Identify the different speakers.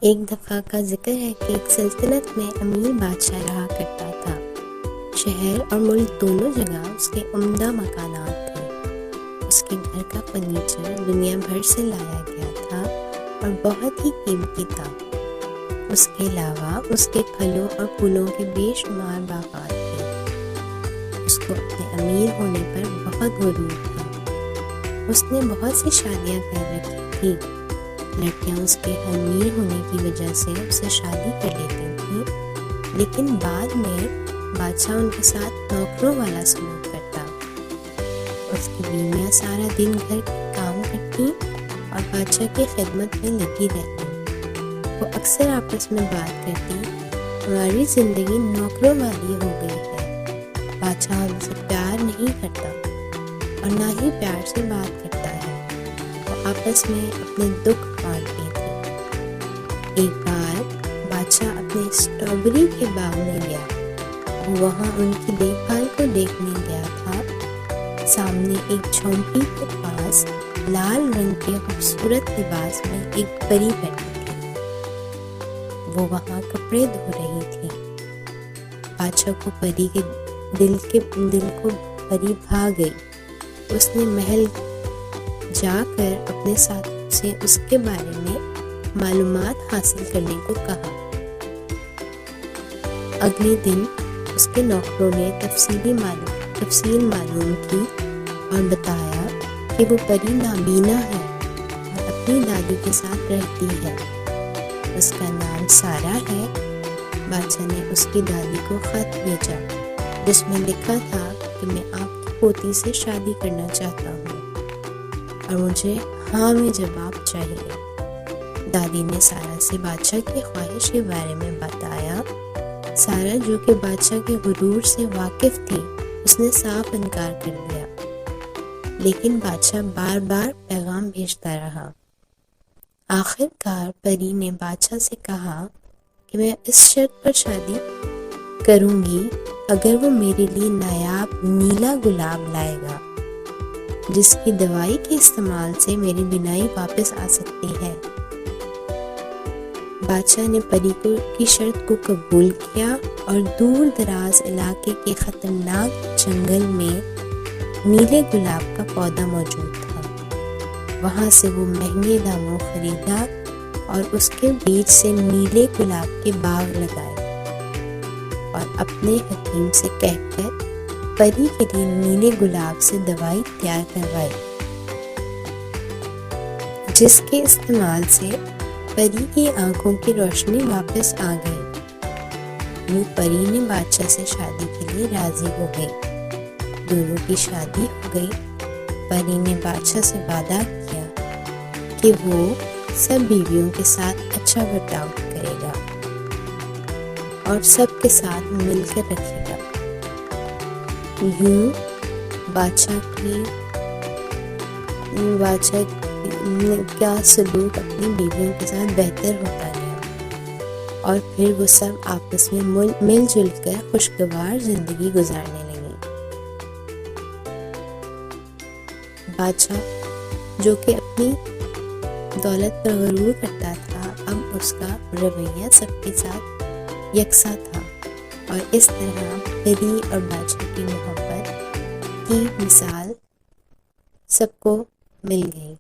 Speaker 1: ایک دفعہ کا ذکر ہے کہ ایک سلطنت میں امیر بادشاہ رہا کرتا تھا۔ شہر اور ملک دونوں جگہ اس کے عمدہ مکانات تھے۔ اس کے گھر کا فرنیچر دنیا بھر سے لایا گیا تھا اور بہت ہی قیمتی تھا۔ اس کے علاوہ اس کے پھلوں اور پھولوں کے بے شمار باغات تھے۔ اس کو اپنے امیر ہونے پر بہت غرور تھا۔ اس نے بہت سی شادیاں کر رکھی تھی۔ لڑکیاں اس کے امیر ہونے کی وجہ سے اسے شادی کر لیتی تھیں، لیکن بعد میں بادشاہ ان کے ساتھ نوکروں والا سلوک کرتا۔ اس کی بیویاں سارا دن گھر کے کام کرتی اور بادشاہ کی خدمت میں لگی رہتی۔ وہ اکثر آپس میں بات کرتی، ہماری زندگی نوکروں والی ہو گئی ہے، بادشاہ ہم سے پیار نہیں کرتا اور نہ ہی پیار سے بات کرتا ہے۔ وہ آپس میں اپنے دکھ بانٹتی تھی۔ ایک بار بادشاہ اپنے اسٹرابری کے باغ میں گیا۔ وہ وہاں ان کی دیکھ بھال کو دیکھنے گیا تھا۔ سامنے ایک جھونپڑی کے پاس لال رنگ کے خوبصورت لباس میں ایک پری بیٹھی تھی۔ وہ وہاں کپڑے دھو رہی تھی۔ بادشاہ کو پری کے دل کو پری بھا گئی۔ اس نے محل جا کر اپنے ساتھ سے اس کے بارے میں معلومات حاصل کرنے کو کہا۔ اگلے دن اس کے نوکروں نے تفصیل معلوم کی اور بتایا کہ وہ پری نابینا ہے اور اپنی دادی کے ساتھ رہتی ہے۔ اس کا نام سارا ہے۔ بادشاہ نے اس کی دادی کو خط بھیجا جس میں لکھا تھا کہ میں آپ کی پوتی سے شادی کرنا چاہتا ہوں اور مجھے ہاں میں جواب چاہیے۔ دادی نے سارا سے بادشاہ کی خواہش کے بارے میں بتایا۔ سارا جو کہ بادشاہ کے غرور سے واقف تھی، اس نے صاف انکار کر دیا، لیکن بادشاہ بار بار پیغام بھیجتا رہا۔ آخر کار پری نے بادشاہ سے کہا کہ میں اس شرط پر شادی کروں گی اگر وہ میرے لیے نایاب نیلا گلاب لائے گا، جس کی دوائی کے استعمال سے میری بینائی واپس آ سکتی ہے۔ بادشاہ نے پری کی شرط کو قبول کیا اور دور دراز علاقے کے خطرناک جنگل میں نیلے گلاب کا پودا موجود تھا۔ وہاں سے وہ مہنگے داموں خریدا اور اس کے بیج سے نیلے گلاب کے باغ لگائے اور اپنے حکیم سے کہہ کر پری کے لیے نیلے گلاب سے دوائی تیار کروائی، جس کے استعمال سے پری کی آنکھوں کی روشنی واپس آ گئی۔ وہ پری نے بادشاہ سے شادی کے لیے راضی ہو گئی۔ دونوں کی شادی ہو گئی۔ پری نے بادشاہ سے وعدہ کیا کہ وہ سب بیویوں کے ساتھ اچھا برتاؤ کرے گا اور سب کے ساتھ مل کر رکھے گا۔ یوں بادشاہ کا سلوک اپنی بیویوں کے ساتھ بہتر ہوتا گیا اور پھر وہ سب آپس میں مل جل کر خوشگوار زندگی گزارنے لگے۔ بادشاہ جو کہ اپنی دولت پر غرور کرتا تھا، اب اس کا رویہ سب کے ساتھ یکساں تھا اور اس طرح پری اور بادشاہ کی محبت کی مثال سب کو مل گئی۔